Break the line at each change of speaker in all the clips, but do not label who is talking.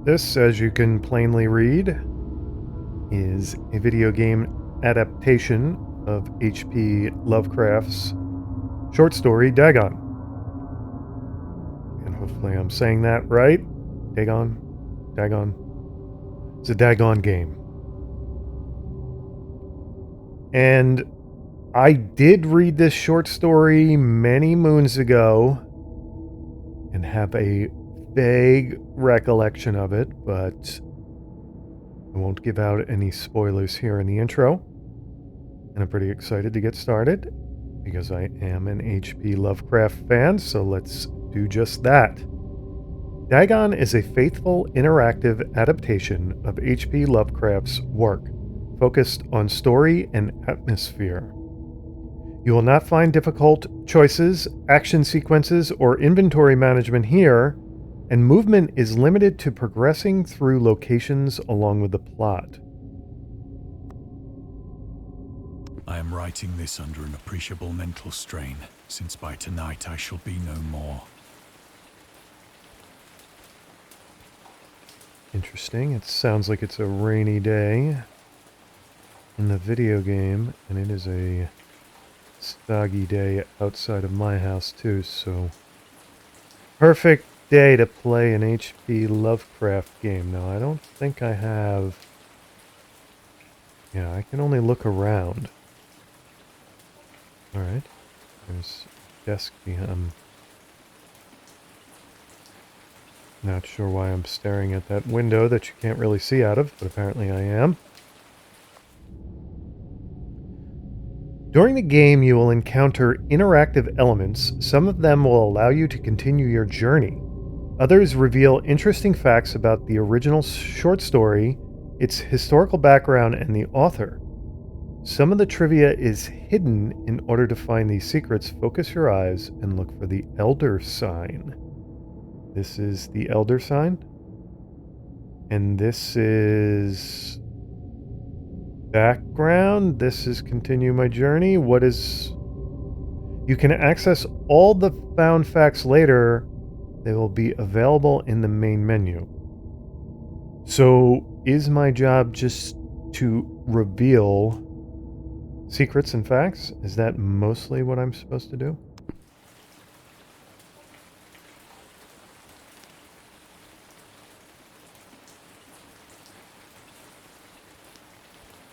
This, as you can plainly read, is a video game adaptation of H.P. Lovecraft's short story Dagon. And hopefully I'm saying that right. Dagon. It's a Dagon game. And I did read this short story many moons ago and have a vague recollection of it, but I won't give out any spoilers here in the intro. And I'm pretty excited to get started because I am an H.P. Lovecraft fan, so let's do just that. Dagon is a faithful, interactive adaptation of H.P. Lovecraft's work, focused on story and atmosphere. You will not find difficult choices, action sequences, or inventory management here, and movement is limited to progressing through locations along with the plot.
I am writing this under an appreciable mental strain, since by tonight I shall be no more.
Interesting. It sounds like it's a rainy day in the video game, and it is a soggy day outside of my house too, so perfect day to play an H.P. Lovecraft game. Now, I don't think I have... Yeah, I can only look around. Alright. There's a desk behind... I'm not sure why I'm staring at that window that you can't really see out of, but apparently I am. During the game, you will encounter interactive elements. Some of them will allow you to continue your journey. Others reveal interesting facts about the original short story, its historical background, and the author. Some of the trivia is hidden. In order to find these secrets, focus your eyes and look for the Elder Sign. This is the Elder Sign. And this is... background. This is continue my journey. What is... You can access all the found facts later. They will be available in the main menu. So, is my job just to reveal secrets and facts? Is that mostly what I'm supposed to do?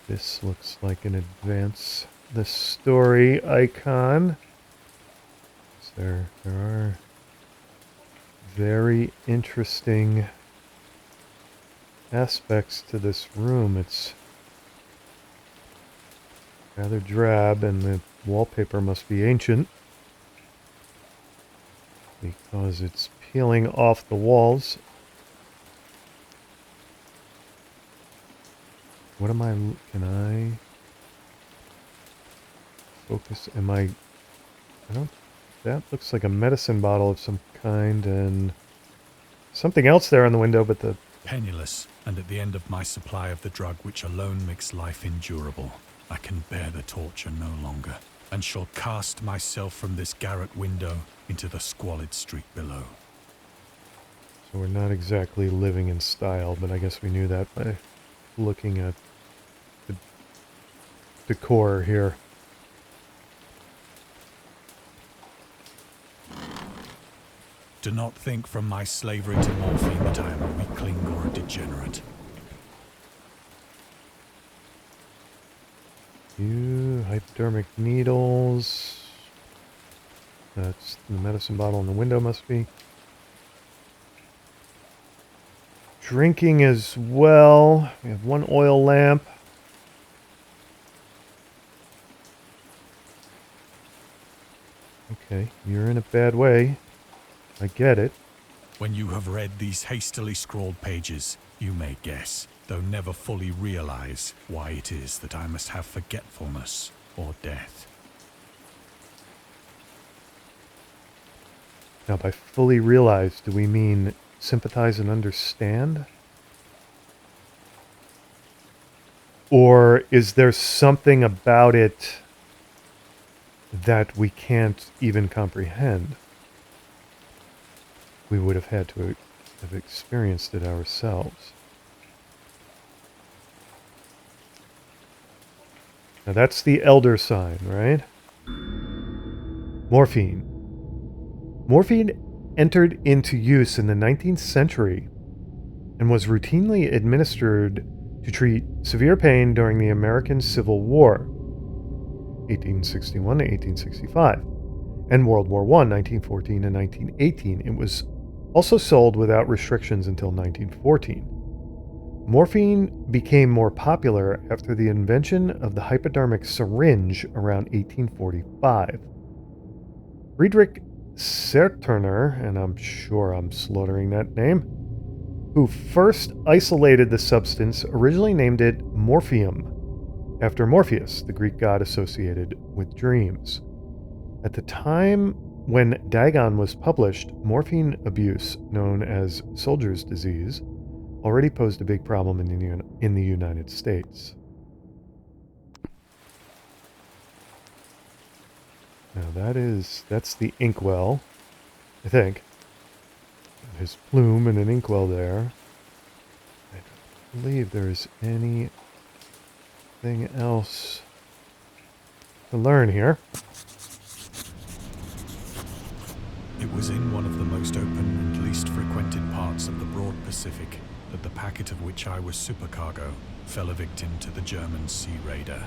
This looks like an advance the story icon. There are very interesting aspects to this room. It's rather drab, and the wallpaper must be ancient because it's peeling off the walls. What am I... Can I focus? Am I don't... That looks like a medicine bottle of some kind, and something else there on the window, but the...
Penniless, and at the end of my supply of the drug which alone makes life endurable, I can bear the torture no longer, and shall cast myself from this garret window into the squalid street below.
So we're not exactly living in style, but I guess we knew that by looking at the decor here.
Do not think from my slavery to morphine that I am a weakling or a degenerate.
Hypodermic needles. That's the medicine bottle in the window, must be. Drinking as well. We have one oil lamp. Okay, you're in a bad way. I get it.
When you have read these hastily scrawled pages, you may guess, though never fully realize, why it is that I must have forgetfulness or death.
Now, by fully realize, do we mean sympathize and understand? Or is there something about it that we can't even comprehend? We would have had to have experienced it ourselves. Now that's the elder sign, right? Morphine. Morphine entered into use in the 19th century and was routinely administered to treat severe pain during the American Civil War, 1861 to 1865, and World War I, 1914 and 1918. It was also sold without restrictions until 1914. Morphine became more popular after the invention of the hypodermic syringe around 1845. Friedrich Serturner, and I'm sure I'm slaughtering that name, who first isolated the substance, originally named it morphium, after Morpheus, the Greek god associated with dreams. At the time when Dagon was published, morphine abuse, known as soldier's disease, already posed a big problem in the United States. Now that's the inkwell, I think. His plume and an inkwell there. I don't believe there's anything else to learn here.
It was in one of the most open and least frequented parts of the broad Pacific that the packet of which I was supercargo fell a victim to the German sea raider.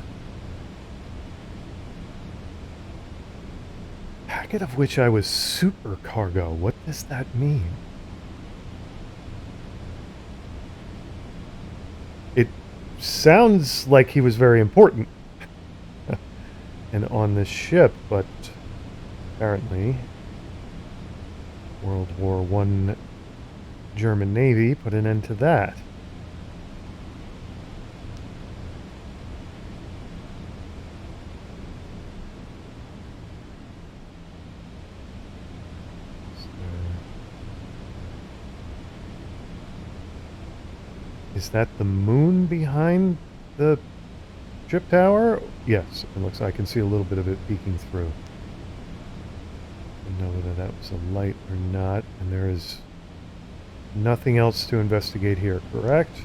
Packet of which I was supercargo. What does that mean? It sounds like he was very important and on this ship, but apparently World War I German Navy put an end to that. Is that the moon behind the ship tower? Yes, it looks like I can see a little bit of it peeking through. I don't know whether that was a light or not, and there is nothing else to investigate here, correct?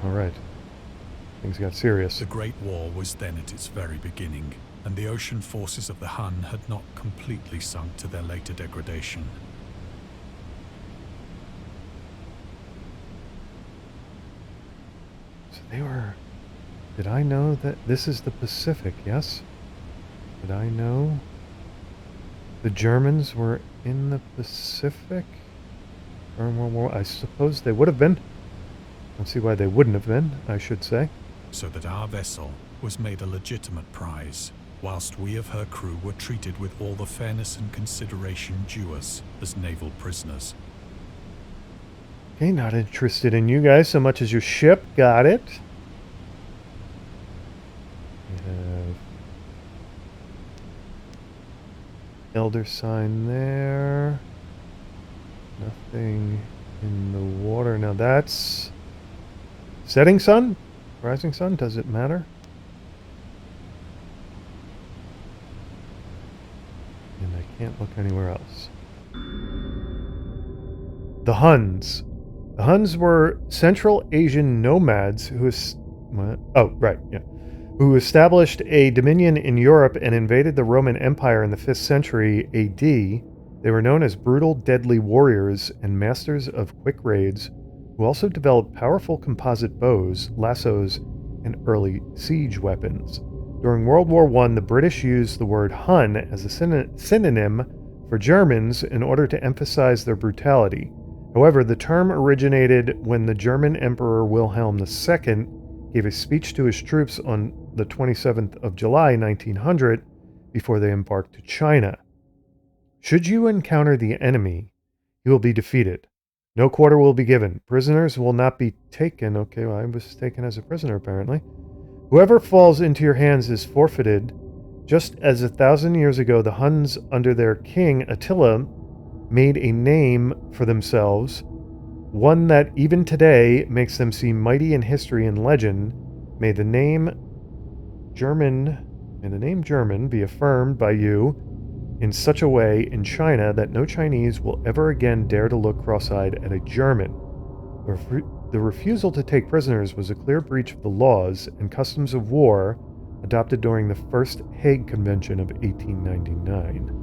Alright. Things got serious.
The Great War was then at its very beginning, and the ocean forces of the Hun had not completely sunk to their later degradation.
So they were... Did I know that this is the Pacific, yes? Did I know the Germans were in the Pacific during World War? I suppose they would have been. I don't see why they wouldn't have been, I should say.
So that our vessel was made a legitimate prize, whilst we of her crew were treated with all the fairness and consideration due us as naval prisoners.
Okay, not interested in you guys so much as your ship. Got it. We have elder sign there. Nothing in the water. Now that's setting sun? Rising sun? Does it matter? And I can't look anywhere else. The Huns. The Huns were Central Asian nomads who who established a dominion in Europe and invaded the Roman Empire in the 5th century AD. They were known as brutal, deadly warriors and masters of quick raids, who also developed powerful composite bows, lassos, and early siege weapons. During World War I, the British used the word Hun as a synonym for Germans in order to emphasize their brutality. However, the term originated when the German Emperor Wilhelm II gave a speech to his troops on the 27th of July, 1900, before they embarked to China. Should you encounter the enemy, you will be defeated. No quarter will be given. Prisoners will not be taken. Okay, well, I was taken as a prisoner, apparently. Whoever falls into your hands is forfeited, just as 1,000 years ago the Huns, under their king Attila, made a name for themselves, one that even today makes them seem mighty in history and legend. May the name German May the name German be affirmed by you in such a way in China that no Chinese will ever again dare to look cross-eyed at a German. The refusal to take prisoners was a clear breach of the laws and customs of war adopted during the First Hague Convention of 1899.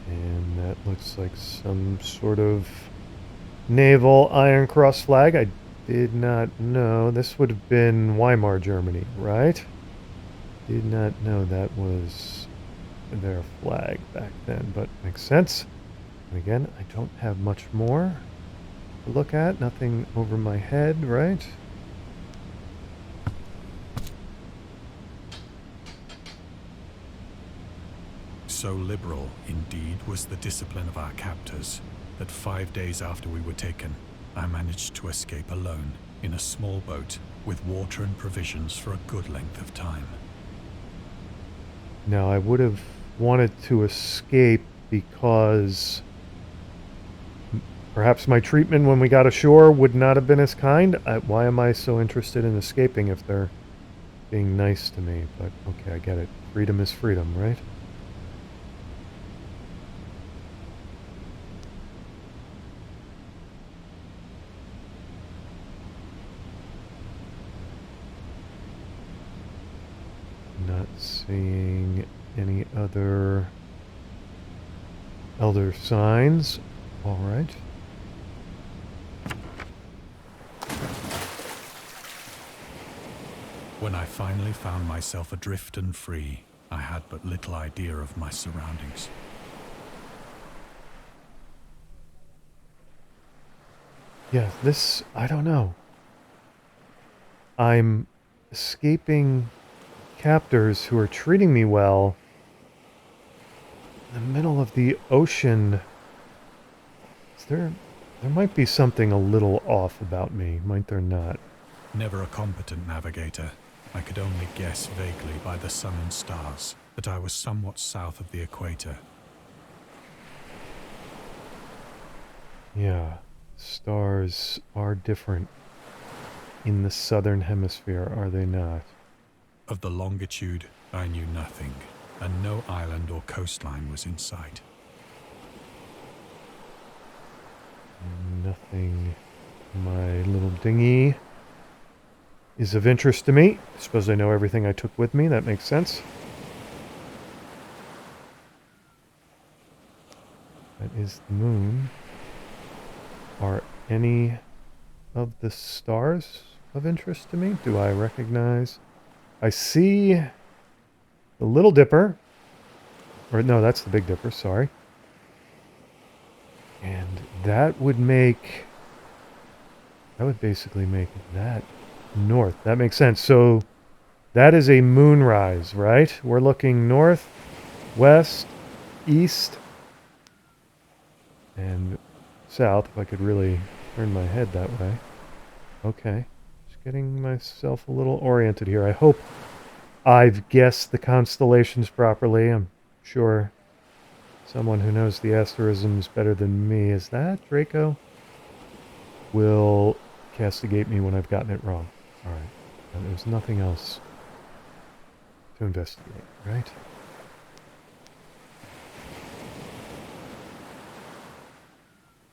And that looks like some sort of naval Iron Cross flag. I did not know. This would have been Weimar, Germany, right? Did not know that was their flag back then, but makes sense. And again, I don't have much more to look at. Nothing over my head, right?
So liberal, indeed, was the discipline of our captors, that 5 days after we were taken, I managed to escape alone, in a small boat, with water and provisions for a good length of time.
Now, I would have wanted to escape because perhaps my treatment when we got ashore would not have been as kind. Why am I so interested in escaping if they're being nice to me? But okay, I get it. Freedom is freedom, right? Not seeing any other elder signs. All right.
When I finally found myself adrift and free, I had but little idea of my surroundings.
Yeah, this, I don't know. I'm escaping captors who are treating me well in the middle of the ocean. There might be something a little off about me, might there not?
Never a competent navigator, I could only guess vaguely by the sun and stars that I was somewhat south of the equator.
Yeah, stars are different in the southern hemisphere, are they not?
Of the longitude, I knew nothing, and no island or coastline was in sight.
Nothing. My little dinghy is of interest to me. I suppose I know everything I took with me. That makes sense. That is the moon. Are any of the stars of interest to me? Do I recognize? I see the Little Dipper. Or no, that's the Big Dipper, sorry. And that would basically make that north. That makes sense. So that is a moonrise, right? We're looking north, west, east, and south, if I could really turn my head that way. Okay. Just getting myself a little oriented here. I hope I've guessed the constellations properly. I'm sure someone who knows the asterisms better than me, is that Draco, will castigate me when I've gotten it wrong. Alright. There's nothing else to investigate, right?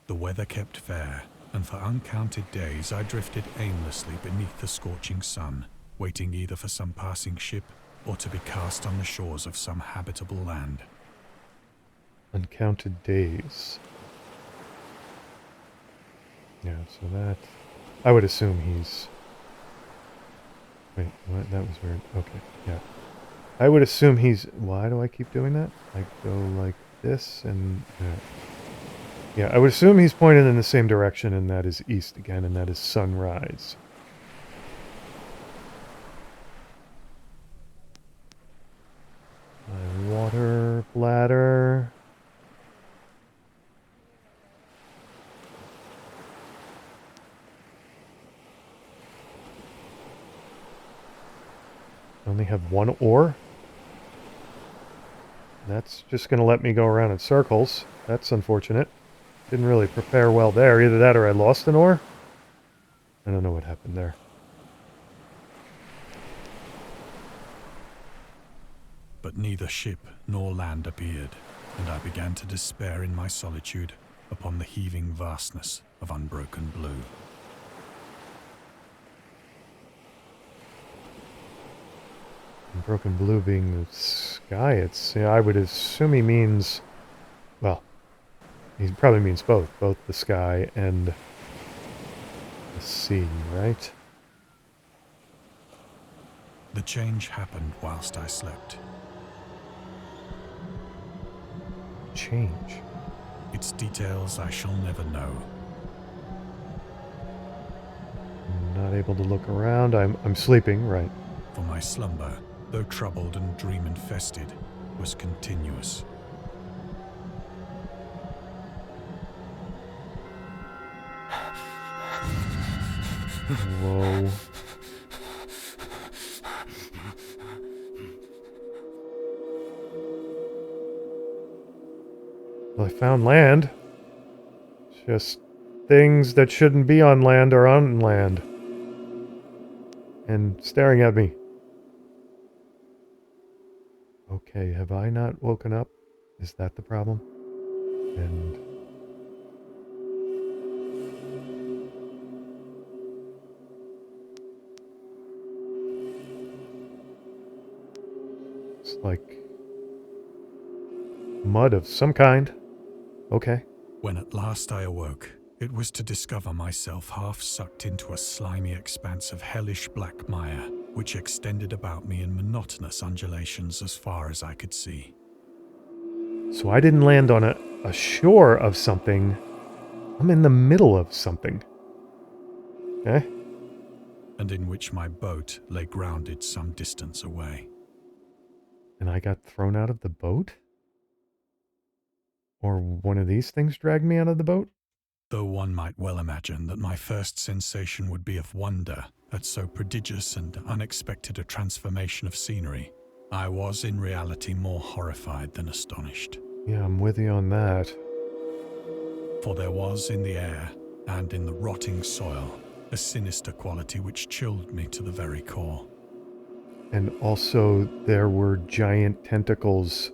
The weather kept fair, and for uncounted days I drifted aimlessly beneath the scorching sun, waiting either for some passing ship or to be cast on the shores of some habitable land.
Uncounted days. Yeah, so that... I would assume he's... Wait, what? That was weird. Okay, yeah. I would assume he's... Why do I keep doing that? I go like this and... Yeah, I would assume he's pointed in the same direction, and that is east again, and that is sunrise. My water bladder... I only have one oar. That's just going to let me go around in circles. That's unfortunate. Didn't really prepare well there. Either that or I lost an ore. I don't know what happened there.
But neither ship nor land appeared, and I began to despair in my solitude upon the heaving vastness of unbroken blue.
Broken blue being the sky, it's, I would assume he means, well, he probably means both the sky and the sea, right?
The change happened whilst I slept.
Change.
Its details I shall never know.
I'm not able to look around. I'm sleeping, right?
For my slumber, though troubled and dream-infested, was continuous.
Whoa. Well, I found land. It's just things that shouldn't be on land are on land. And staring at me. Okay, have I not woken up? Is that the problem? And it's like mud of some kind. Okay.
When at last I awoke, it was to discover myself half sucked into a slimy expanse of hellish black mire, which extended about me in monotonous undulations as far as I could see.
So I didn't land on a shore of something. I'm in the middle of something. Okay?
And in which my boat lay grounded some distance away.
And I got thrown out of the boat? Or one of these things dragged me out of the boat?
Though one might well imagine that my first sensation would be of wonder at so prodigious and unexpected a transformation of scenery, I was in reality more horrified than astonished.
Yeah, I'm with you on that.
For there was in the air, and in the rotting soil, a sinister quality which chilled me to the very core.
And also, there were giant tentacles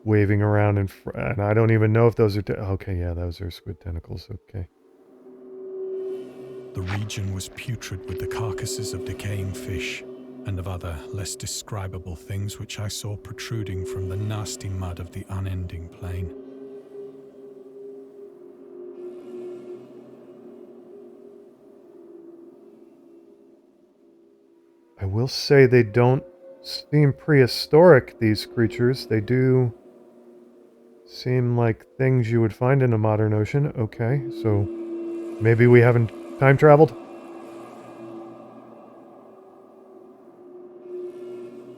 waving around in front. And I don't even know if those are... okay, yeah, those are squid tentacles. Okay.
The region was putrid with the carcasses of decaying fish and of other, less describable things which I saw protruding from the nasty mud of the unending plain.
I will say they don't seem prehistoric, these creatures. They do seem like things you would find in a modern ocean. Okay, so maybe we haven't time traveled?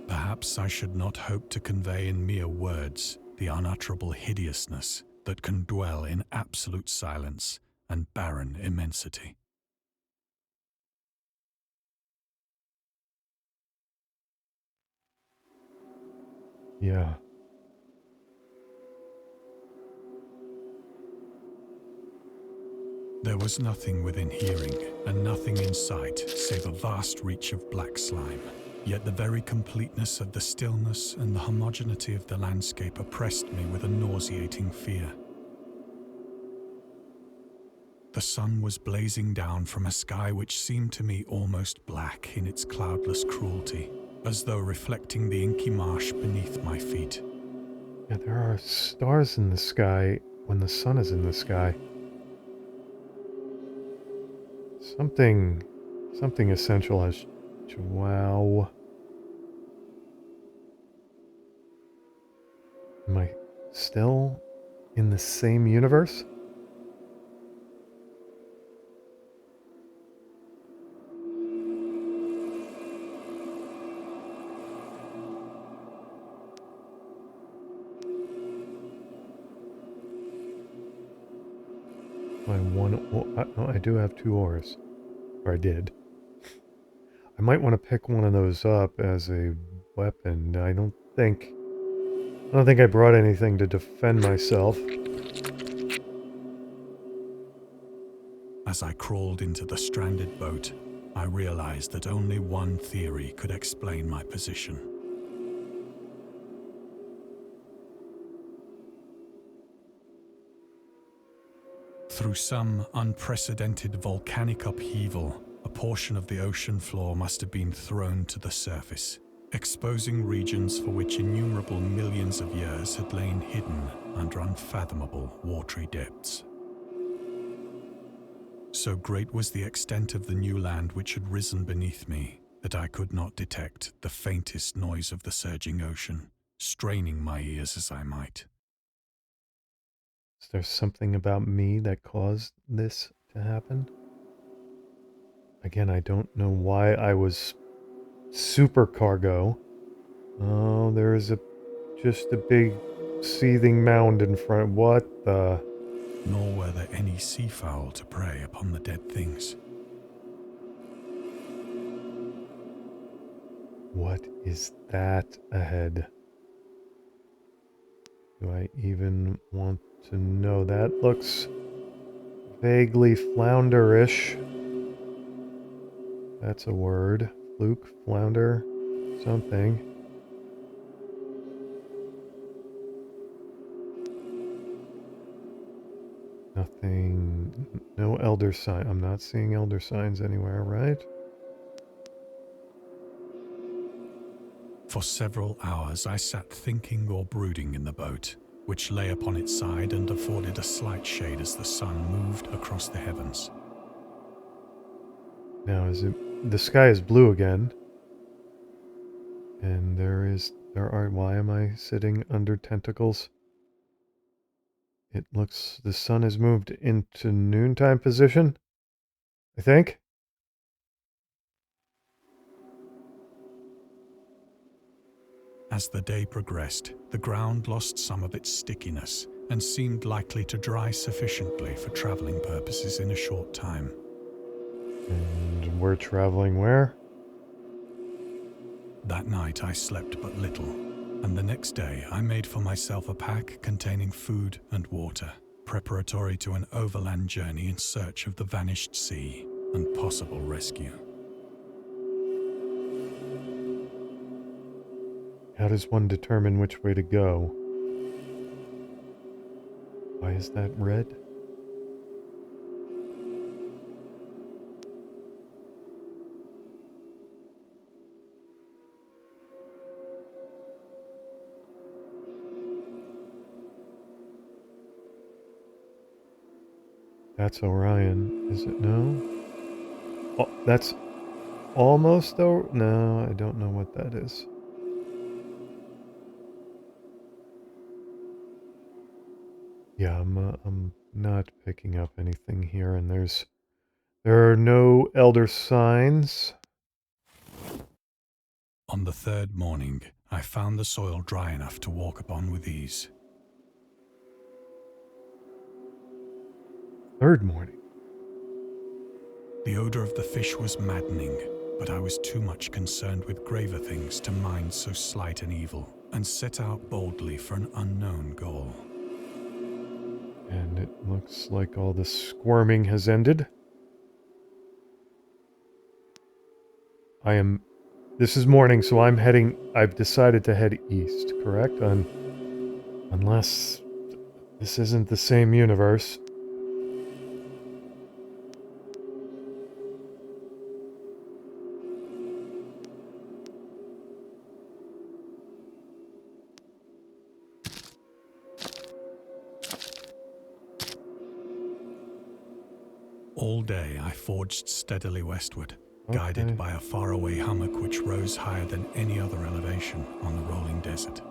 Perhaps I should not hope to convey in mere words the unutterable hideousness that can dwell in absolute silence and barren immensity.
Yeah.
There was nothing within hearing, and nothing in sight, save a vast reach of black slime. Yet the very completeness of the stillness and the homogeneity of the landscape oppressed me with a nauseating fear. The sun was blazing down from a sky which seemed to me almost black in its cloudless cruelty, as though reflecting the inky marsh beneath my feet.
Yeah, there are stars in the sky when the sun is in the sky. Something essential has... wow. Am I still in the same universe? My one... no, I do have 2 ores. Or I did. I might want to pick one of those up as a weapon. I don't think I brought anything to defend myself.
As I crawled into the stranded boat, I realized that only one theory could explain my position. Through some unprecedented volcanic upheaval, a portion of the ocean floor must have been thrown to the surface, exposing regions for which innumerable millions of years had lain hidden under unfathomable watery depths. So great was the extent of the new land which had risen beneath me that I could not detect the faintest noise of the surging ocean, straining my ears as I might.
Is there something about me that caused this to happen? Again, I don't know why I was supercargo. Oh, there is just a big seething mound in front. What the?
Nor were there any seafowl to prey upon the dead things.
What is that ahead? Do I even want to know? That looks vaguely flounderish. That's a word. Fluke, flounder, something. Nothing. No elder sign. I'm not seeing elder signs anywhere, right?
For several hours I sat thinking or brooding in the boat, which lay upon its side and afforded a slight shade as the sun moved across the heavens.
Now, the sky is blue again. And why am I sitting under tentacles? It looks, the sun has moved into noontime position, I think.
As the day progressed, the ground lost some of its stickiness and seemed likely to dry sufficiently for traveling purposes in a short time.
And we're traveling where?
That night I slept but little, and the next day I made for myself a pack containing food and water, preparatory to an overland journey in search of the vanished sea and possible rescue.
How does one determine which way to go? Why is that red? That's Orion, is it? No? Oh, that's almost though. No, I don't know what that is. Yeah, I'm not picking up anything here, and there are no elder signs.
On the third morning, I found the soil dry enough to walk upon with ease.
Third morning.
The odor of the fish was maddening, but I was too much concerned with graver things to mind so slight an evil, and set out boldly for an unknown goal.
And it looks like all the squirming has ended. This is morning, so I've decided to head east, correct? Unless this isn't the same universe.
All day I forged steadily westward,
Okay.
guided by a faraway hummock which rose higher than any other elevation on the rolling desert.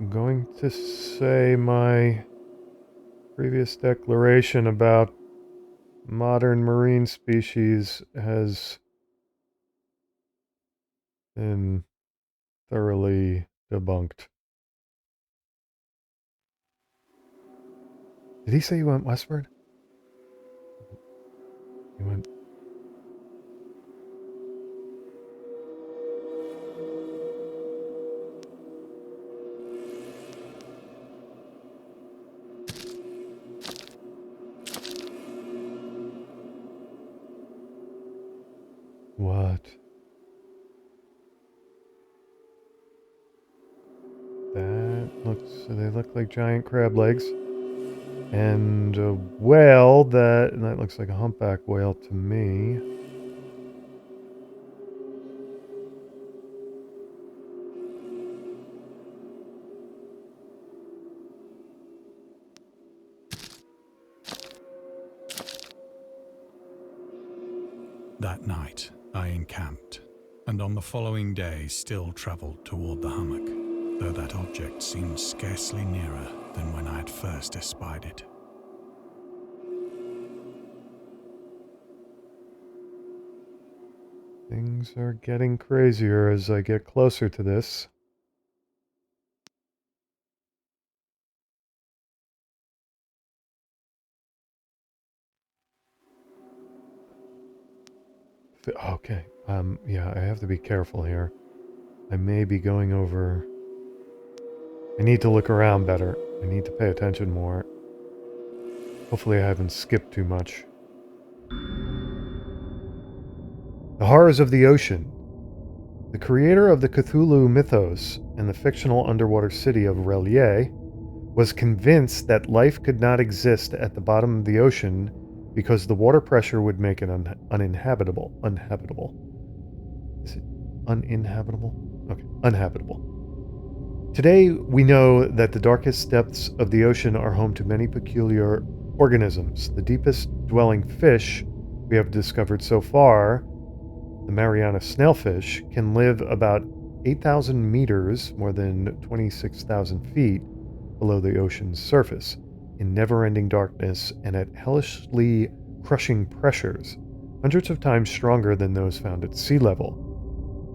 I'm going to say my previous declaration about modern marine species has been thoroughly debunked. Did he say he went westward? He went. What? They look like giant crab legs. And a whale that looks like a humpback whale to me.
That night, I encamped, and on the following day still travelled toward the hummock, though that object seemed scarcely nearer than when I had first espied it.
Things are getting crazier as I get closer to this. Okay. Yeah, I have to be careful here. I may be going over... I need to look around better. I need to pay attention more. Hopefully I haven't skipped too much. The Horrors of the Ocean. The creator of the Cthulhu mythos and the fictional underwater city of R'lyeh was convinced that life could not exist at the bottom of the ocean because the water pressure would make it uninhabitable. Uninhabitable. Is it uninhabitable? Okay, uninhabitable. Today, we know that the darkest depths of the ocean are home to many peculiar organisms. The deepest dwelling fish we have discovered so far, the Mariana snailfish, can live about 8,000 meters, more than 26,000 feet, below the ocean's surface, in never-ending darkness and at hellishly crushing pressures, hundreds of times stronger than those found at sea level.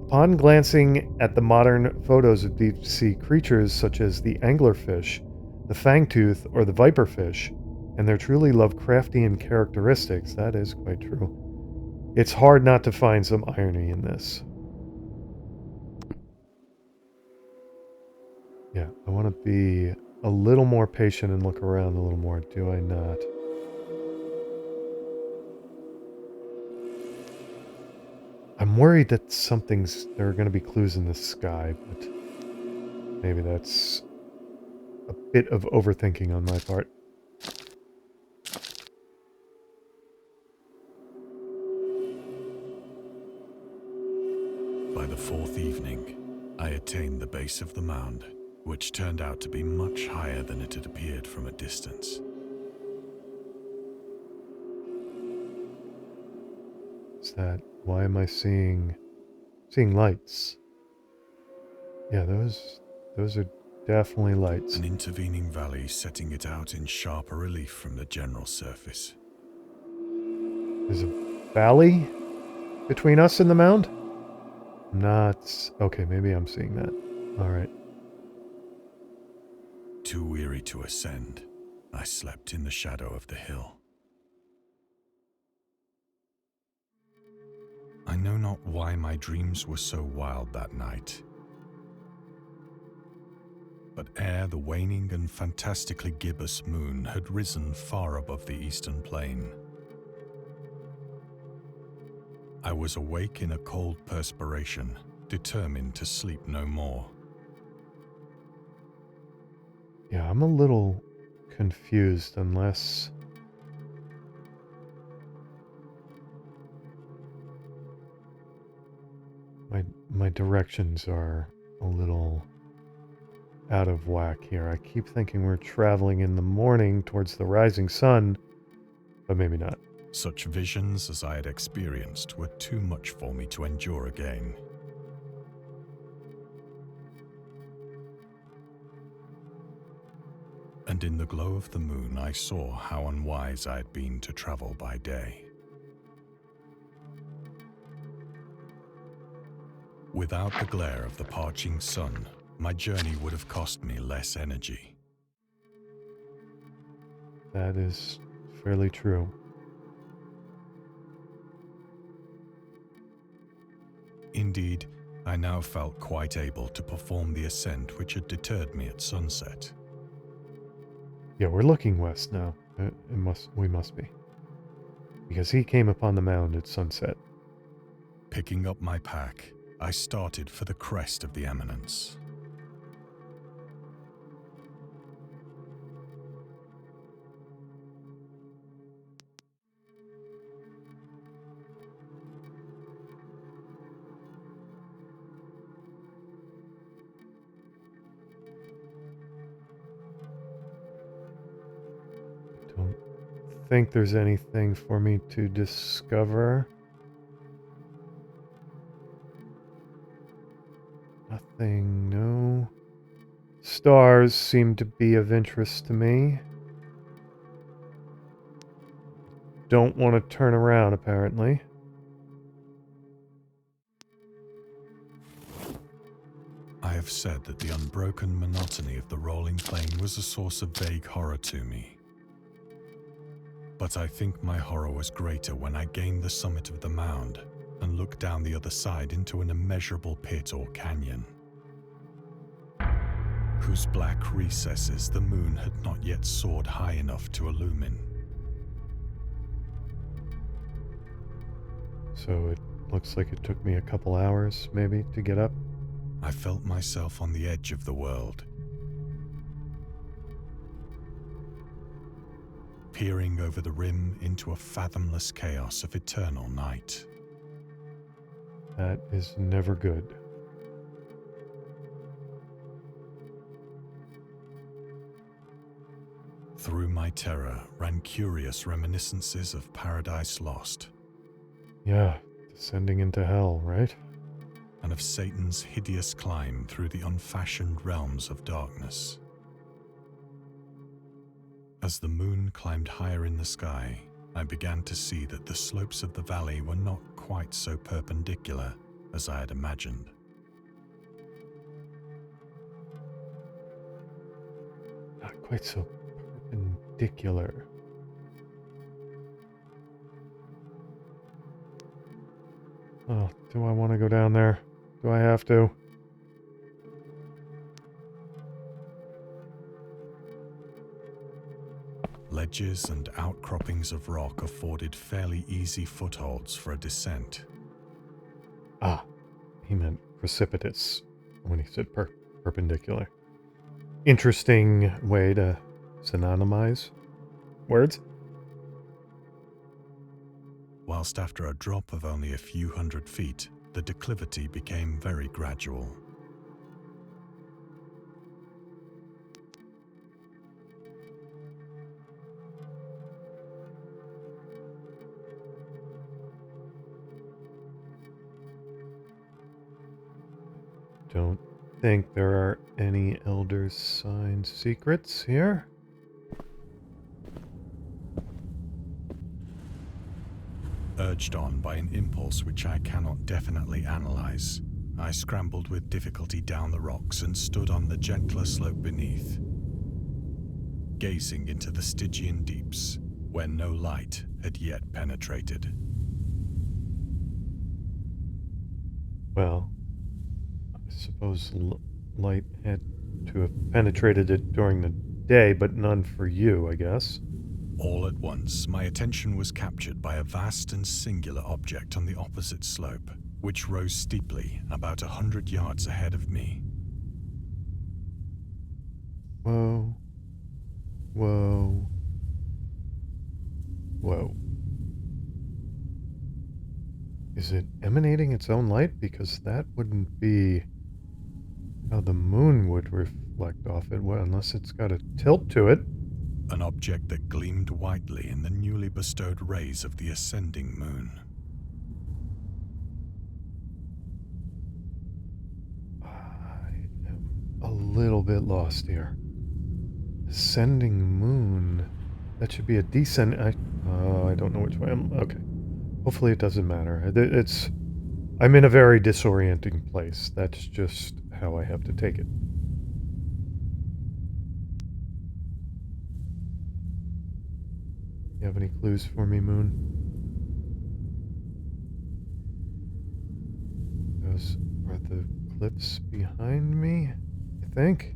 Upon glancing at the modern photos of deep-sea creatures such as the anglerfish, the fangtooth, or the viperfish, and their truly Lovecraftian characteristics, that is quite true, it's hard not to find some irony in this. Yeah, I want to be a little more patient and look around a little more, do I not? I'm worried that there are going to be clues in the sky, but maybe that's a bit of overthinking on my part.
By the fourth evening, I attained the base of the mound, which turned out to be much higher than it had appeared from a distance.
Is that... why am I seeing lights? Yeah, those are definitely lights.
An intervening valley setting it out in sharper relief from the general surface.
There's a valley between us and the mound? Not... okay, maybe I'm seeing that. Alright.
Too weary to ascend, I slept in the shadow of the hill. I know not why my dreams were so wild that night. But ere the waning and fantastically gibbous moon had risen far above the eastern plain, I was awake in a cold perspiration, determined to sleep no more.
Yeah, I'm a little confused unless... my directions are a little out of whack here. I keep thinking we're traveling in the morning towards the rising sun, but maybe not.
Such visions as I had experienced were too much for me to endure again. And in the glow of the moon I saw how unwise I had been to travel by day. Without the glare of the parching sun, my journey would have cost me less energy.
That is fairly true.
Indeed, I now felt quite able to perform the ascent which had deterred me at sunset.
Yeah, we're looking west now. We must be. Because he came upon the mound at sunset.
Picking up my pack, I started for the crest of the eminence.
Don't think there's anything for me to discover. Nothing, no. Stars seem to be of interest to me. Don't want to turn around, apparently.
I have said that the unbroken monotony of the rolling plain was a source of vague horror to me. But I think my horror was greater when I gained the summit of the mound and looked down the other side into an immeasurable pit or canyon, whose black recesses the moon had not yet soared high enough to illumine.
So it looks like it took me a couple hours, maybe, to get up.
I felt myself on the edge of the world, peering over the rim into a fathomless chaos of eternal night.
That is never good.
Through my terror ran curious reminiscences of Paradise Lost,
Yeah, descending into hell, right?
and of Satan's hideous climb through the unfashioned realms of darkness. As the moon climbed higher in the sky, I began to see that the slopes of the valley were not quite so perpendicular as I had imagined.
Not quite so perpendicular. Oh, do I want to go down there? Do I have to?
Ledges and outcroppings of rock afforded fairly easy footholds for a descent.
Ah, he meant precipitous when he said perpendicular. Interesting way to synonymize words.
Whilst after a drop of only a few hundred feet, the declivity became very gradual.
Don't think there are any Elder Sign secrets here.
Urged on by an impulse which I cannot definitely analyze, I scrambled with difficulty down the rocks and stood on the gentler slope beneath, gazing into the Stygian deeps, where no light had yet penetrated.
Well, I suppose light had to have penetrated it during the day, but none for you, I guess.
All at once, my attention was captured by a vast and singular object on the opposite slope, which rose steeply about 100 yards ahead of me.
Whoa. Whoa. Whoa. Is it emanating its own light? Because that wouldn't be how the moon would reflect off it, unless it's got a tilt to it.
An object that gleamed whitely in the newly bestowed rays of the ascending moon.
I am a little bit lost here. Ascending moon. That should be a descent. I don't know which way I'm. Okay. Hopefully it doesn't matter. I'm in a very disorienting place. That's just how I have to take it. You have any clues for me, Moon? Those are the cliffs behind me, I think.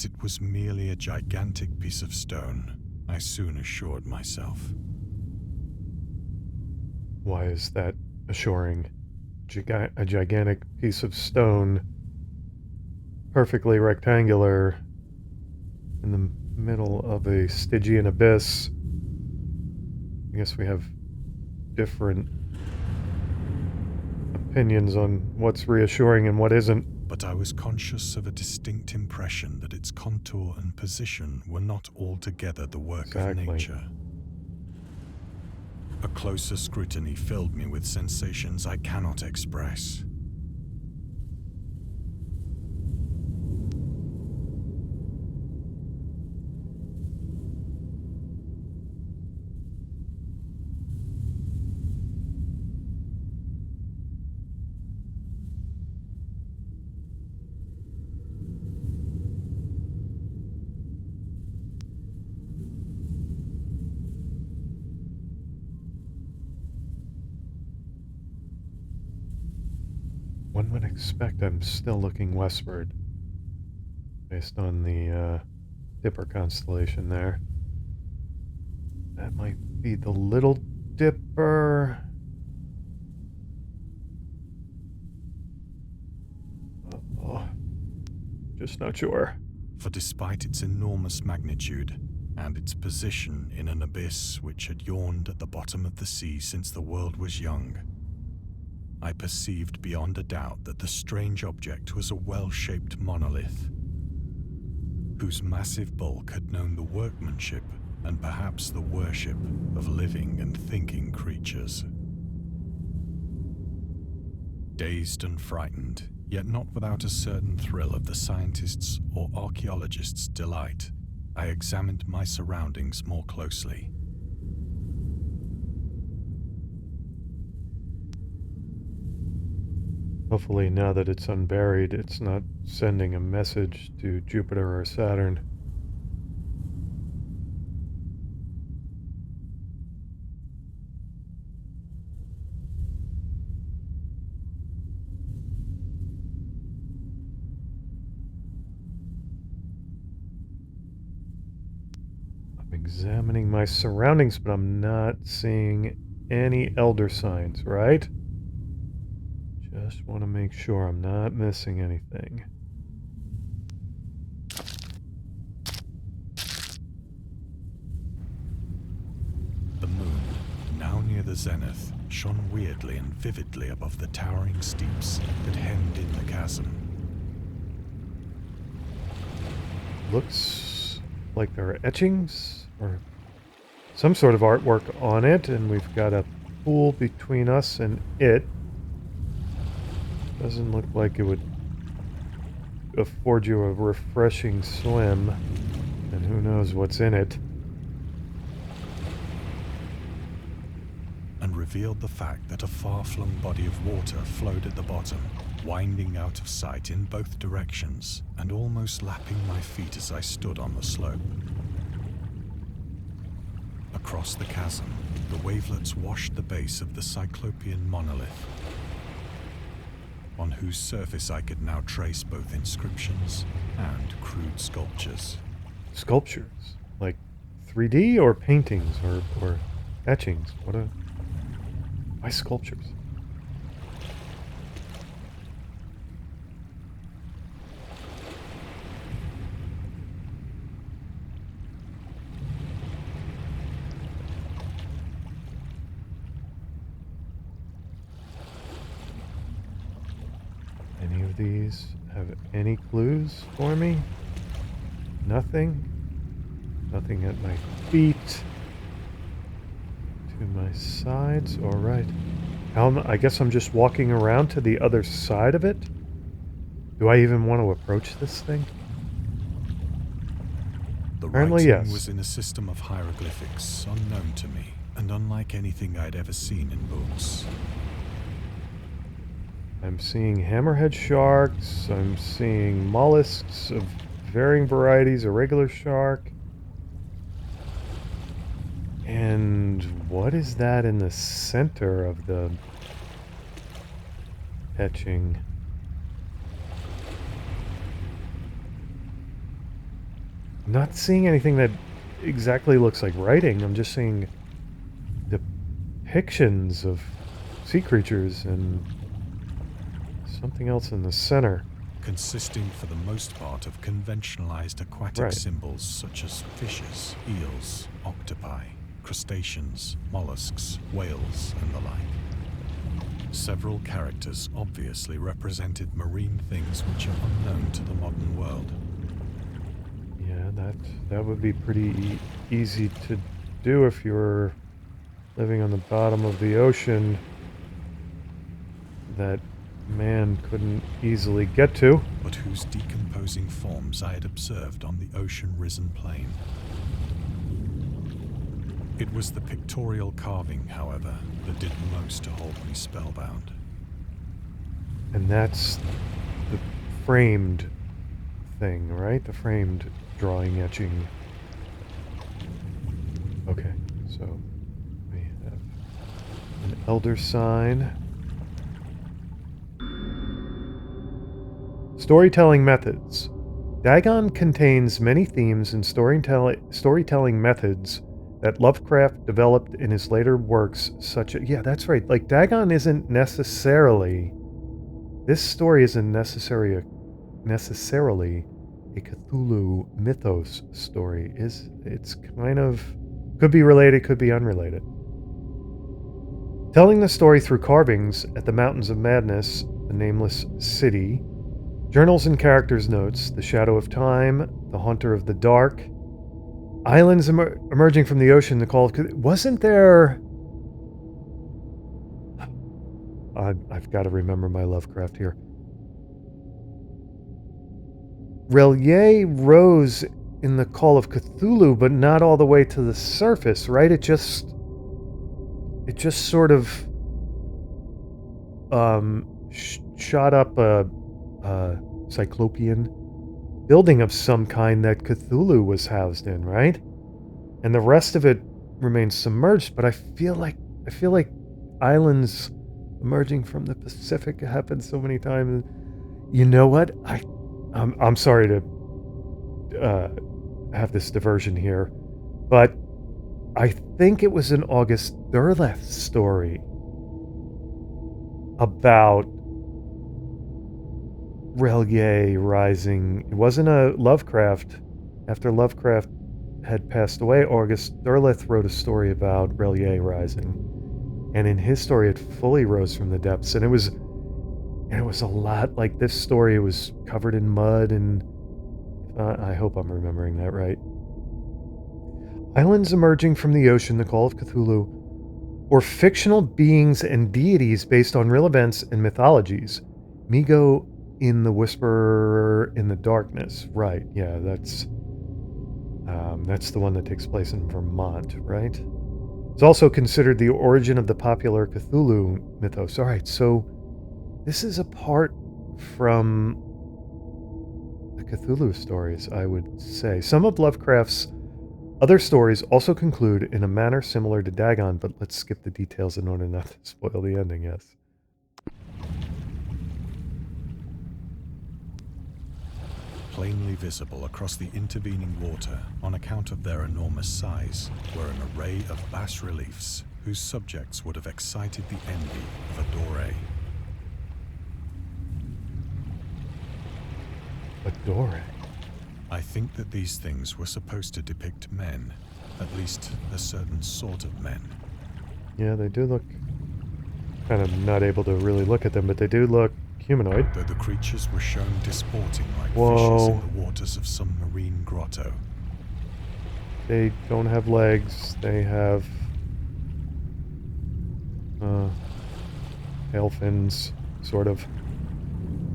that it was merely a gigantic piece of stone, I soon assured myself.
Why is that assuring? A gigantic piece of stone, perfectly rectangular, in the middle of a Stygian abyss. I guess we have different opinions on what's reassuring and what isn't.
But I was conscious of a distinct impression that its contour and position were not altogether the work of nature. A closer scrutiny filled me with sensations I cannot express.
One would expect I'm still looking westward, based on the Dipper constellation there. That might be the Little Dipper. Oh, just not sure.
For despite its enormous magnitude and its position in an abyss which had yawned at the bottom of the sea since the world was young, I perceived beyond a doubt that the strange object was a well-shaped monolith, whose massive bulk had known the workmanship and perhaps the worship of living and thinking creatures. Dazed and frightened, yet not without a certain thrill of the scientist's or archaeologist's delight, I examined my surroundings more closely.
Hopefully, now that it's unburied, it's not sending a message to Jupiter or Saturn. I'm examining my surroundings, but I'm not seeing any elder signs, right? Just want to make sure I'm not missing anything.
The moon, now near the zenith, shone weirdly and vividly above the towering steeps that hemmed in the chasm.
Looks like there are etchings or some sort of artwork on it, and we've got a pool between us and it. Doesn't look like it would afford you a refreshing swim, and who knows what's in it.
And revealed the fact that a far-flung body of water flowed at the bottom, winding out of sight in both directions and almost lapping my feet as I stood on the slope. Across the chasm, the wavelets washed the base of the Cyclopean monolith, on whose surface I could now trace both inscriptions and crude sculptures.
Sculptures? Like 3D or paintings or etchings? Why sculptures? Any of these have any clues for me? Nothing? Nothing at my feet. To my sides? Alright. I guess I'm just walking around to the other side of it? Do I even want to approach this thing?
The
Apparently,
writing
yes.
was in a system of hieroglyphics unknown to me and unlike anything I'd ever seen in books.
I'm seeing hammerhead sharks. I'm seeing mollusks of varying varieties, a regular shark. And what is that in the center of the etching? I'm not seeing anything that exactly looks like writing. I'm just seeing depictions of sea creatures and something else in the center.
consisting for the most part of conventionalized aquatic
Right.
symbols such as fishes, eels, octopi, crustaceans, mollusks, whales, and the like. Several characters obviously represented marine things which are unknown to the modern world.
Yeah, that would be pretty easy to do if you were living on the bottom of the ocean that man couldn't easily get to.
But whose decomposing forms I had observed on the ocean-risen plain. It was the pictorial carving, however, that did most to hold me spellbound.
And that's the framed thing, right? The framed drawing, etching. Okay, so we have an elder sign. Storytelling methods. Dagon contains many themes and storytelling methods that Lovecraft developed in his later works, such as, yeah, that's right. Like, Dagon isn't necessarily, this story isn't necessarily a Cthulhu mythos story. It's kind of, could be related, could be unrelated. Telling the story through carvings at the Mountains of Madness, the nameless city, journals and characters' notes, the shadow of time, the haunter of the dark, islands emerging from the ocean, the call of... Wasn't there... I've got to remember my Lovecraft here. Relier rose in the Call of Cthulhu, but not all the way to the surface, right? It just sort of shot up a cyclopean building of some kind that Cthulhu was housed in, right? And the rest of it remains submerged, but I feel like islands emerging from the Pacific happened so many times. You know what? I'm sorry to have this diversion here, but I think it was an August Derleth story about Relier rising. It wasn't a Lovecraft. After Lovecraft had passed away, August Derleth wrote a story about Relier rising. And in his story, it fully rose from the depths. And it was a lot like this story. It was covered in mud, and I hope I'm remembering that right. Islands emerging from the ocean, the Call of Cthulhu, or fictional beings and deities based on real events and mythologies. Migo in the Whisperer in the Darkness. Right, yeah, that's the one that takes place in Vermont, right? It's also considered the origin of the popular Cthulhu mythos. All right, so this is apart from the Cthulhu stories, I would say. Some of Lovecraft's other stories also conclude in a manner similar to Dagon, but let's skip the details in order not to spoil the ending, yes.
Plainly visible across the intervening water on account of their enormous size were an array of bas-reliefs whose subjects would have excited the envy of a Doré.
A Doré?
I think that these things were supposed to depict men, at least a certain sort of men.
Yeah, they do look... kind of not able to really look at them, but they do look humanoid.
Though the creatures were shown disporting like
Whoa.
fishes in the waters of some marine grotto.
They don't have legs. They have tail fins, sort of.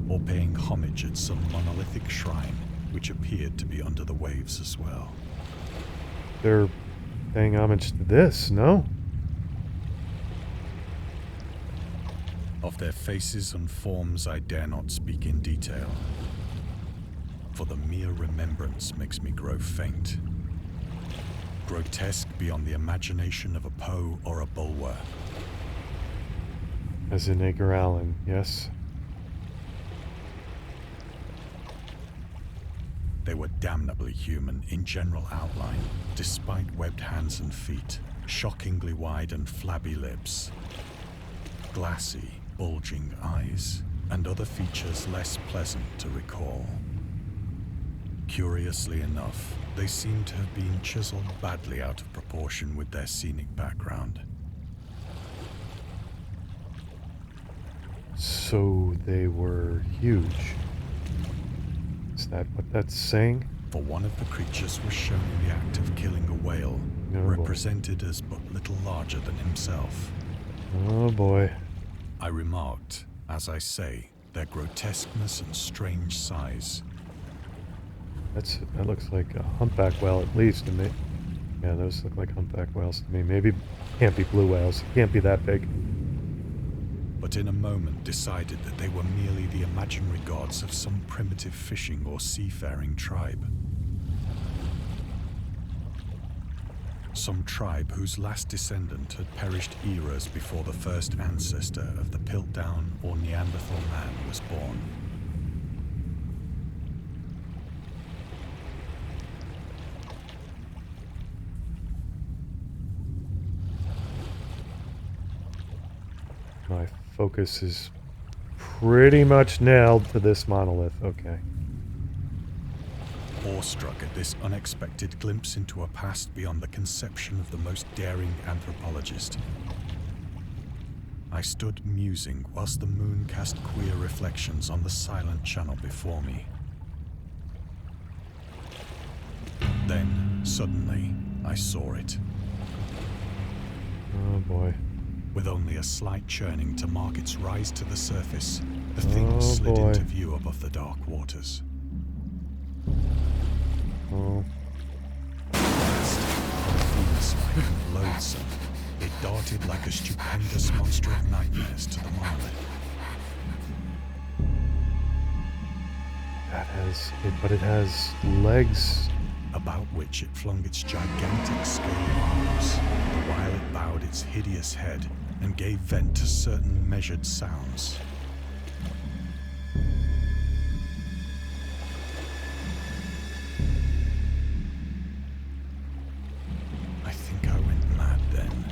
Or paying homage at some monolithic shrine, which appeared to be under the waves as well.
They're paying homage to this, no?
Of their faces and forms I dare not speak in detail, for the mere remembrance makes me grow faint. Grotesque beyond the imagination of a Poe or a Bulwer.
As in Edgar Allan, yes?
They were damnably human in general outline, despite webbed hands and feet, shockingly wide and flabby lips, glassy, bulging eyes, and other features less pleasant to recall. Curiously enough, they seem to have been chiseled badly out of proportion with their scenic background.
So they were huge. Is that what that's saying?
For one of the creatures was shown in the act of killing a whale,
Oh,
represented as but little larger than himself.
Oh boy.
I remarked, as I say, their grotesqueness and strange size.
That looks like a humpback whale at least to me. Yeah, those look like humpback whales to me. Maybe can't be blue whales. Can't be that big.
But in a moment decided that they were merely the imaginary gods of some primitive fishing or seafaring tribe. Some tribe whose last descendant had perished eras before the first ancestor of the Piltdown or Neanderthal man was born.
My focus is pretty much nailed to this monolith. Okay.
Awestruck at this unexpected glimpse into a past beyond the conception of the most daring anthropologist, I stood musing whilst the moon cast queer reflections on the silent channel before me. Then, suddenly, I saw it.
Oh boy.
With only a slight churning to mark its rise to the surface, the thing
Oh,
slid
boy.
into view above the dark waters.
Oh.
Vast, Venus-like and loathsome, it darted like a stupendous monster of nightmares to the monolith.
But it has legs.
About which it flung its gigantic scaly arms, the while it bowed its hideous head and gave vent to certain measured sounds. I think I went mad then.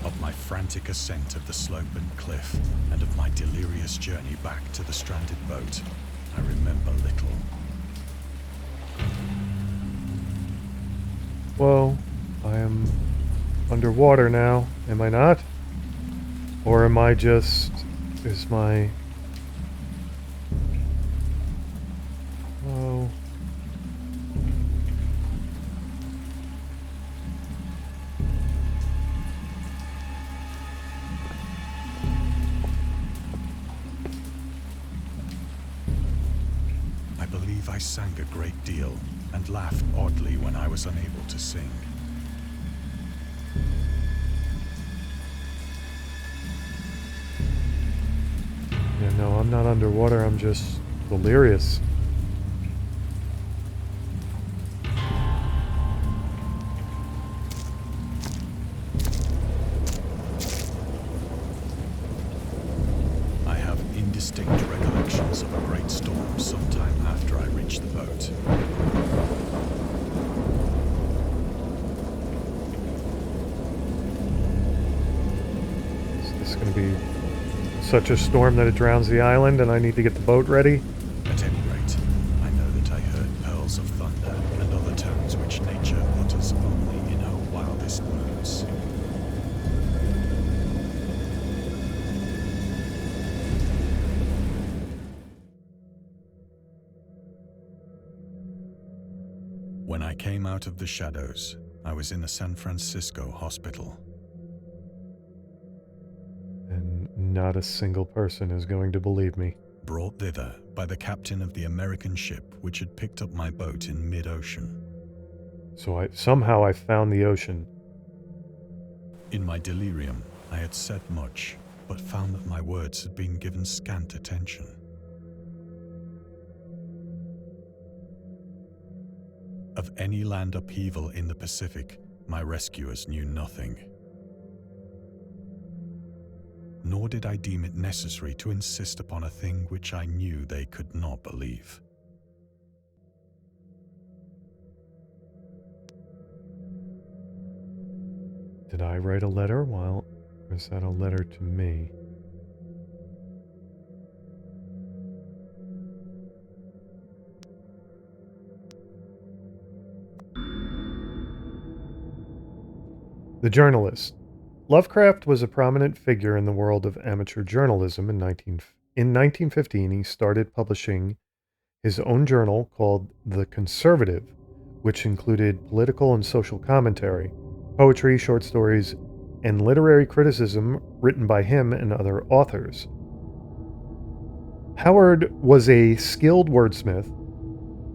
Of my frantic ascent of the slope and cliff, and of my delirious journey back to the stranded boat, I remember little.
Whoa. I am underwater now, am I not? Or am I just... Is my... Oh...
I believe I sang a great deal and laughed oddly when I was unable to sing.
Yeah, no, I'm not underwater, I'm just delirious.
I have indistinct recollections of a great storm sometime after I reached the boat.
Is this going to be such a storm that it drowns the island and I need to get the boat ready?
At any rate, I know that I heard pearls of thunder and other tones which nature utters only in her wildest moods. When I came out of the shadows, I was in a San Francisco hospital.
And not a single person is going to believe me.
Brought thither by the captain of the American ship which had picked up my boat in mid-ocean.
So somehow I found the ocean.
In my delirium, I had said much, but found that my words had been given scant attention. Of any land upheaval in the Pacific, my rescuers knew nothing. nor did I deem it necessary to insist upon a thing which I knew they could not believe.
Did I write a letter? Or is that a letter to me? The journalist. Lovecraft was a prominent figure in the world of amateur journalism. In 1915, he started publishing his own journal called The Conservative, which included political and social commentary, poetry, short stories, and literary criticism written by him and other authors. Howard was a skilled wordsmith,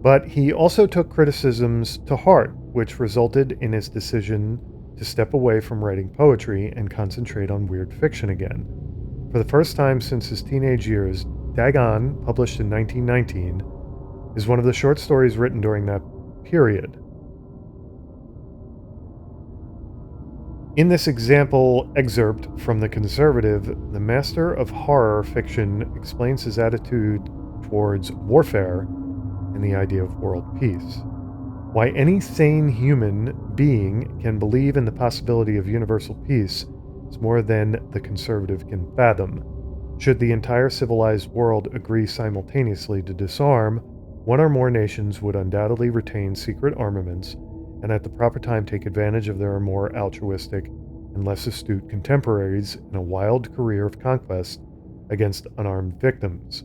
but he also took criticisms to heart, which resulted in his decision to step away from writing poetry and concentrate on weird fiction again. For the first time since his teenage years, Dagon, published in 1919, is one of the short stories written during that period. In this example excerpt from The Conservative, the master of horror fiction explains his attitude towards warfare and the idea of world peace. Why any sane human being can believe in the possibility of universal peace is more than the Conservative can fathom. Should the entire civilized world agree simultaneously to disarm, one or more nations would undoubtedly retain secret armaments and at the proper time take advantage of their more altruistic and less astute contemporaries in a wild career of conquest against unarmed victims.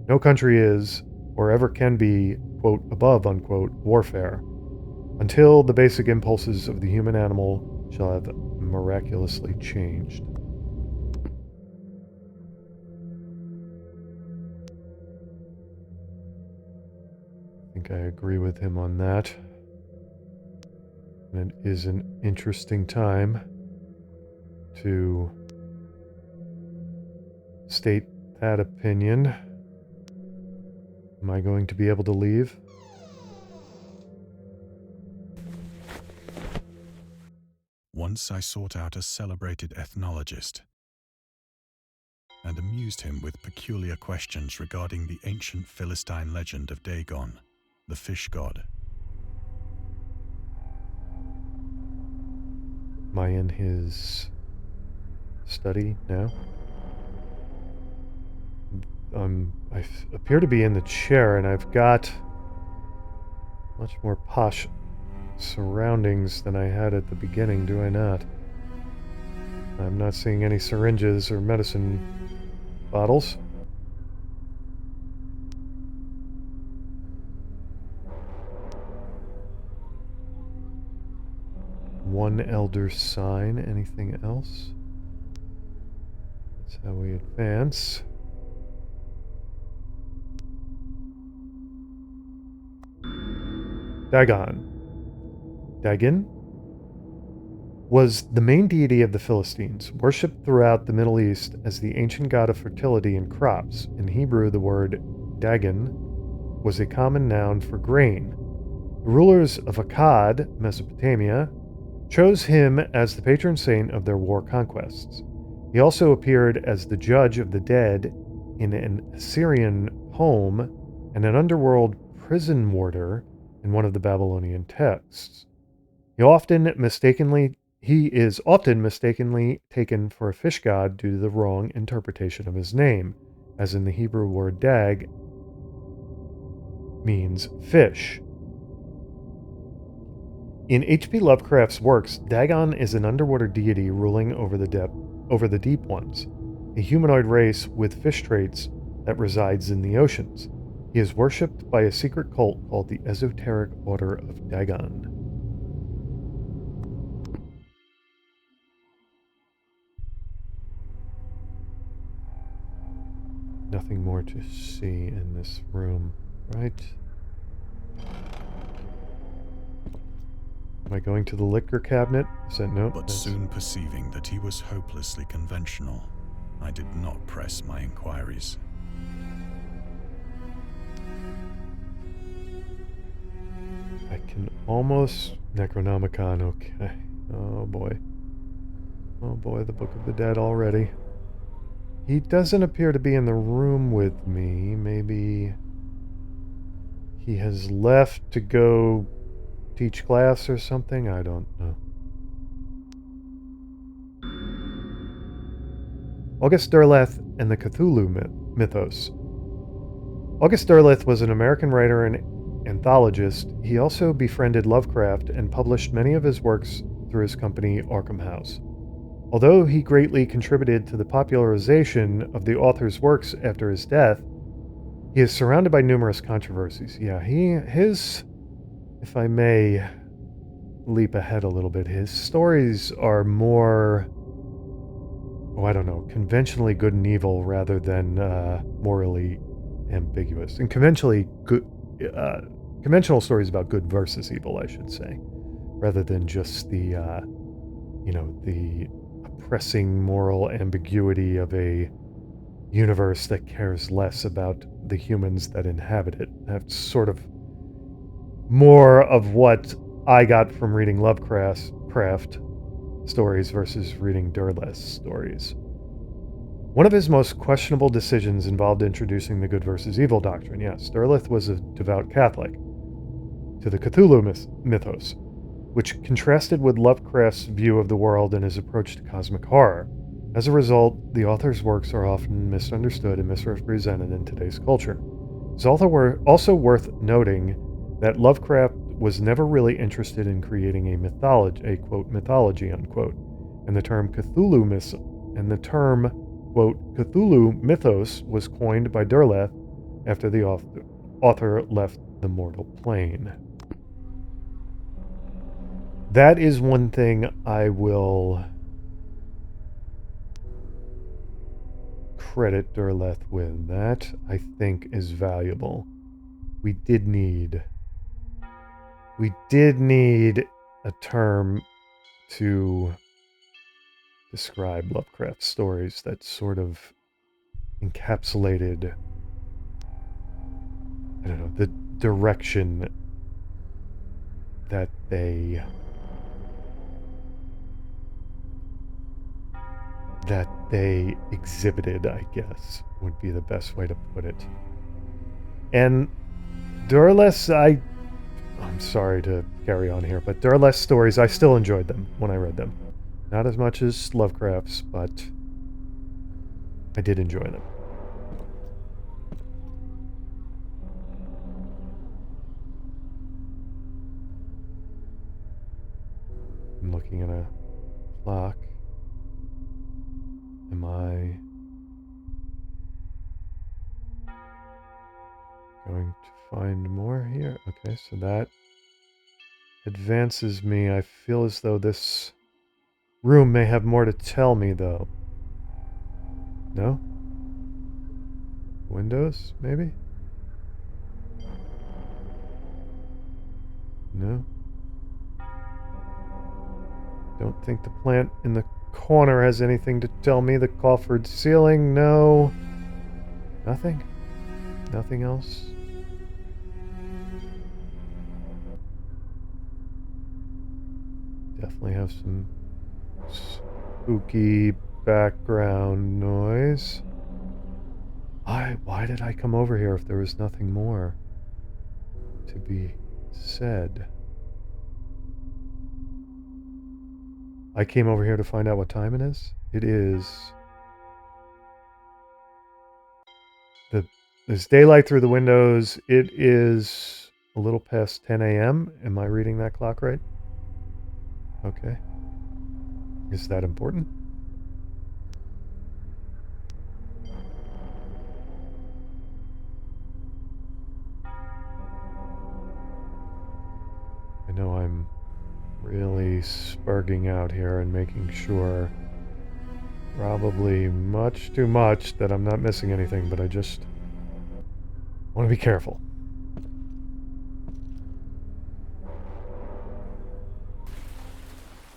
No country is, or ever can be, quote, above, unquote, warfare, until the basic impulses of the human animal shall have miraculously changed. I think I agree with him on that. And it is an interesting time to state that opinion. Am I going to be able to leave?
Once I sought out a celebrated ethnologist and amused him with peculiar questions regarding the ancient Philistine legend of Dagon, the fish god.
Am I in his study now? I appear to be in the chair, and I've got much more posh surroundings than I had at the beginning, do I not? I'm not seeing any syringes or medicine bottles. One elder sign. Anything else? That's how we advance. Dagon. Dagon was the main deity of the Philistines, worshipped throughout the Middle East as the ancient god of fertility and crops. In Hebrew, the word Dagon was a common noun for grain. The rulers of Akkad, Mesopotamia, chose him as the patron saint of their war conquests. He also appeared as the judge of the dead in an Assyrian poem and an underworld prison warder in one of the Babylonian texts. He is often mistakenly taken for a fish god due to the wrong interpretation of his name, as in the Hebrew word dag means fish. In H.P. Lovecraft's works, Dagon is an underwater deity ruling over the deep ones, a humanoid race with fish traits that resides in the oceans. He is worshipped by a secret cult called the Esoteric Order of Dagon. Nothing more to see in this room, right? Am I going to the liquor cabinet? Is that no?
But soon perceiving that he was hopelessly conventional, I did not press my inquiries.
I can almost... Necronomicon, okay. Oh boy. Oh boy, the Book of the Dead already. He doesn't appear to be in the room with me. Maybe he has left to go teach class or something. I don't know. August Derleth and the Cthulhu mythos. August Derleth was an American writer and anthologist. He also befriended Lovecraft and published many of his works through his company Arkham House. Although he greatly contributed to the popularization of the author's works after his death, he is surrounded by numerous controversies. Yeah, his, if I may leap ahead a little bit, his stories are more, I don't know, conventionally good and evil rather than morally ambiguous. And conventionally good, conventional stories about good versus evil, I should say, rather than just the, the oppressing moral ambiguity of a universe that cares less about the humans that inhabit it. That's sort of more of what I got from reading Lovecraft stories versus reading Derleth's stories. One of his most questionable decisions involved introducing the good versus evil doctrine. Yes, Derleth was a devout Catholic to the Cthulhu mythos, which contrasted with Lovecraft's view of the world and his approach to cosmic horror. As a result, the author's works are often misunderstood and misrepresented in today's culture. It's also worth noting that Lovecraft was never really interested in creating a mythology, a quote mythology unquote, and the term Cthulhu quote Cthulhu mythos was coined by Derleth after the author left the mortal plane. That is one thing I will credit Derleth with. That, I think, is valuable. We did need a term to describe Lovecraft stories that sort of encapsulated, I don't know, the direction that they exhibited, I guess, would be the best way to put it. And Derleth, I'm sorry to carry on here, but Derleth's stories, I still enjoyed them when I read them. Not as much as Lovecraft's, but I did enjoy them. I'm looking at a clock. Am I going to find more here? Okay, so that advances me. I feel as though this room may have more to tell me, though. No? Windows, maybe? No? Don't think the plant in the corner has anything to tell me. The coffered ceiling, no. Nothing? Nothing else? Definitely have some spooky background noise. Why did I come over here if there was nothing more to be said? I came over here to find out what time it is. It is... There's daylight through the windows. It is a little past 10 a.m. Am I reading that clock right? Okay. Is that important? I know I'm really spurging out here and making sure, probably much too much, that I'm not missing anything, but I just want to be careful.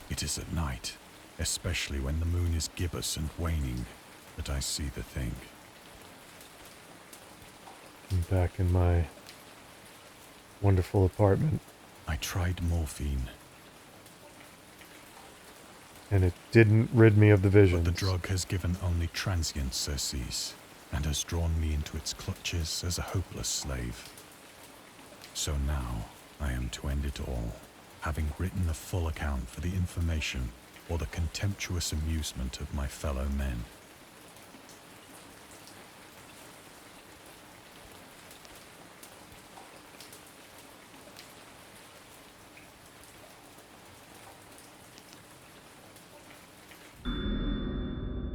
It is at night, especially when the moon is gibbous and waning, that I see the thing.
I'm back in my wonderful apartment.
I tried morphine.
And it didn't rid me of the visions.
But the drug has given only transient surcease, and has drawn me into its clutches as a hopeless slave. So now I am to end it all, having written a full account for the information or the contemptuous amusement of my fellow men.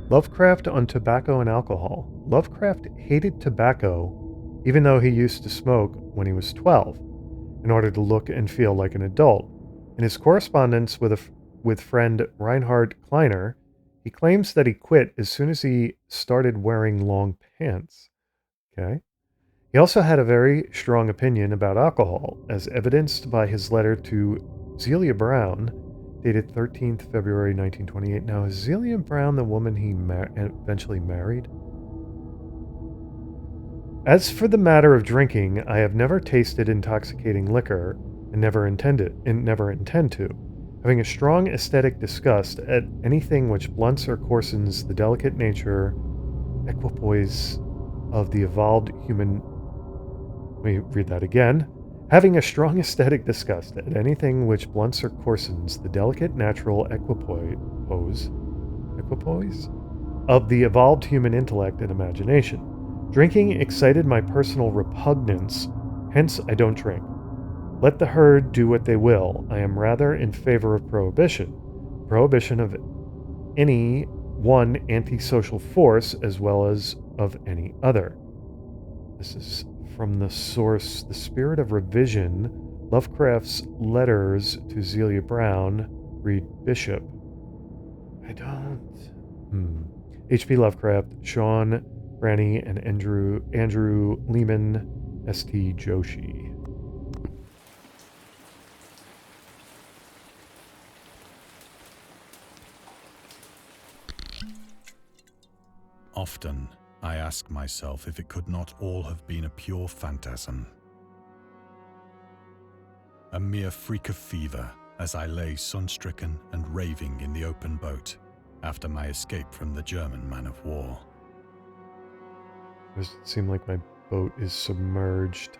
Lovecraft on tobacco and alcohol. Lovecraft hated tobacco, even though he used to smoke when he was 12, in order to look and feel like an adult. In his correspondence with friend Reinhard Kleiner, he claims that he quit as soon as he started wearing long pants. Okay. He also had a very strong opinion about alcohol, as evidenced by his letter to Zelia Brown, dated 13th February 1928. Now, is Zelia Brown the woman he eventually married? As for the matter of drinking, I have never tasted intoxicating liquor and never intend to. Having a strong aesthetic disgust at anything which blunts or coarsens the delicate nature, equipoise of the evolved human. Let me read that again. Having a strong aesthetic disgust at anything which blunts or coarsens the delicate natural equipoise of the evolved human intellect and imagination. Drinking excited my personal repugnance, hence I don't drink. Let the herd do what they will. I am rather in favor of prohibition. Prohibition of any one antisocial force as well as of any other. This is from the source, The Spirit of Revision, Lovecraft's Letters to Zelia Brown, read Bishop. I don't... H.P. Lovecraft, Sean Branney, and Andrew Lehman, S.T. Joshi.
Often, I ask myself if it could not all have been a pure phantasm. A mere freak of fever as I lay sun-stricken and raving in the open boat after my escape from the German man-of-war.
Does it seem like my boat is submerged?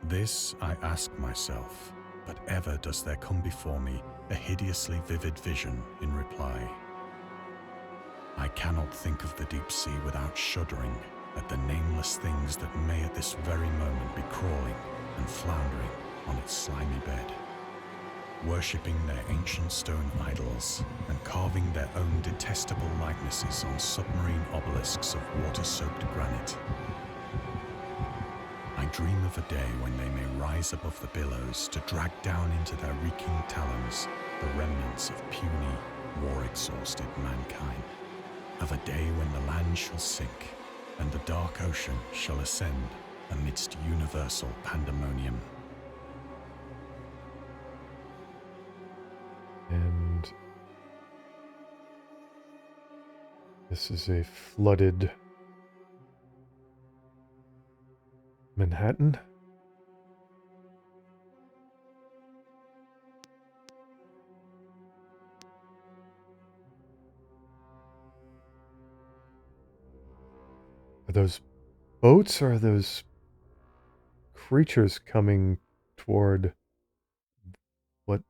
This I ask myself, but ever does there come before me a hideously vivid vision in reply. I cannot think of the deep sea without shuddering at the nameless things that may at this very moment be crawling and floundering on its slimy bed, worshipping their ancient stone idols and carving their own detestable likenesses on submarine obelisks of water-soaked granite. I dream of a day when they may rise above the billows to drag down into their reeking talons the remnants of puny, war-exhausted mankind. Of a day when the land shall sink and the dark ocean shall ascend amidst universal pandemonium.
And this is a flooded Manhattan. Are those boats or are those creatures coming toward what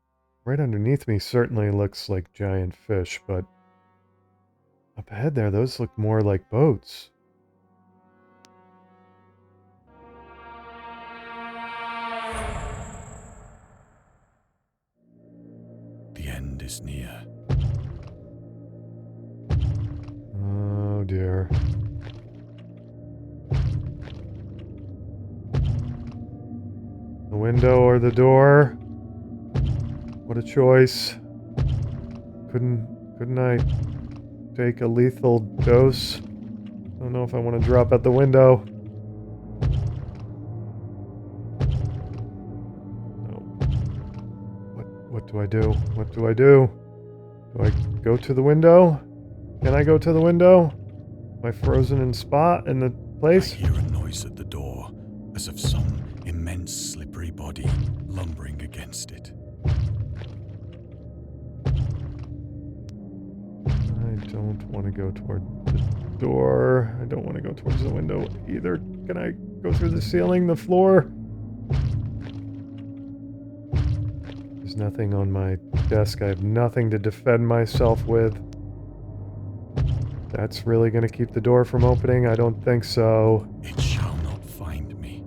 right underneath me certainly looks like giant fish, but up ahead there, those look more like boats.
The end is near.
Oh dear. The window or the door? What a choice. Couldn't I take a lethal dose? I don't know if I want to drop out the window. No. What do I do? What do I do? Do I go to the window? Can I go to the window? Am I frozen in spot in the place?
I hear a noise at the door, as of some immense slippery body lumbering against it.
don't want to go toward the door. I don't want to go towards the window either. Can I go through the ceiling, the floor? There's nothing on my desk. I have nothing to defend myself with. That's really going to keep the door from opening? I don't think so.
It shall not find me.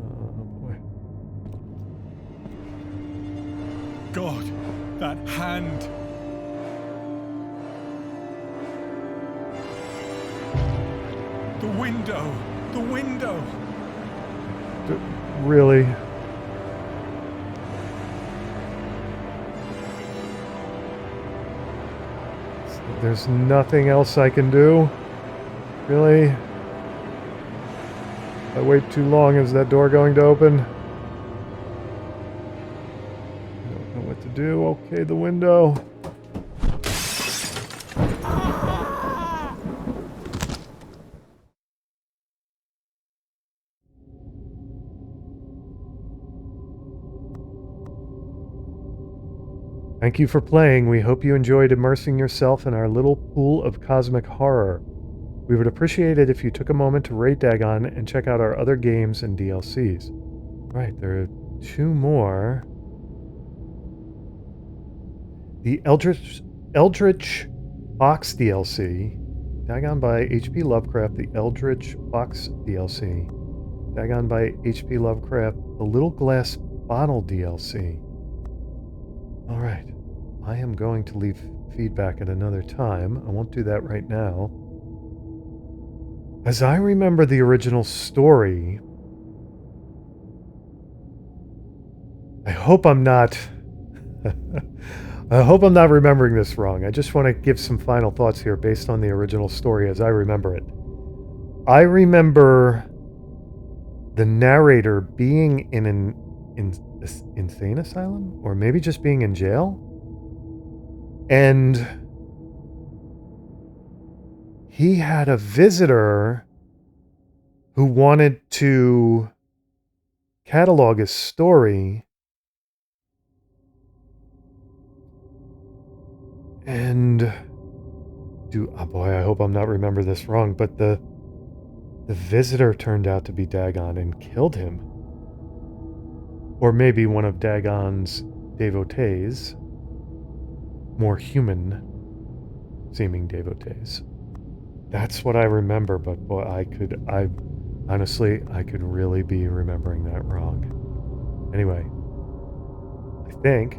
Oh boy.
God, that hand! The window! The window!
Really? There's nothing else I can do? Really? If I wait too long, is that door going to open? I don't know what to do. Okay, the window. Thank you for playing. We hope you enjoyed immersing yourself in our little pool of cosmic horror. We would appreciate it if you took a moment to rate Dagon and check out our other games and DLCs. Right, there are two more. The Eldritch Box DLC. Dagon by H.P. Lovecraft, the Eldritch Box DLC. Dagon by H.P. Lovecraft, the Little Glass Bottle DLC. Alright, I am going to leave feedback at another time. I won't do that right now. As I remember the original story, I hope I'm not I hope I'm not remembering this wrong. I just want to give some final thoughts here based on the original story as I remember it. I remember the narrator being in an insane asylum, or maybe just being in jail, and he had a visitor who wanted to catalog his story, and oh boy, I hope I'm not remembering this wrong, but the visitor turned out to be Dagon and killed him. Or maybe one of Dagon's devotees, more human seeming devotees. That's what I remember, but boy, I honestly could really be remembering that wrong. Anyway, I think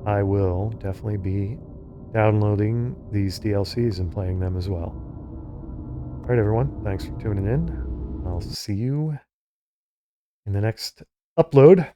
I will definitely be downloading these DLCs and playing them as well. All right, everyone, thanks for tuning in. I'll see you in the next upload.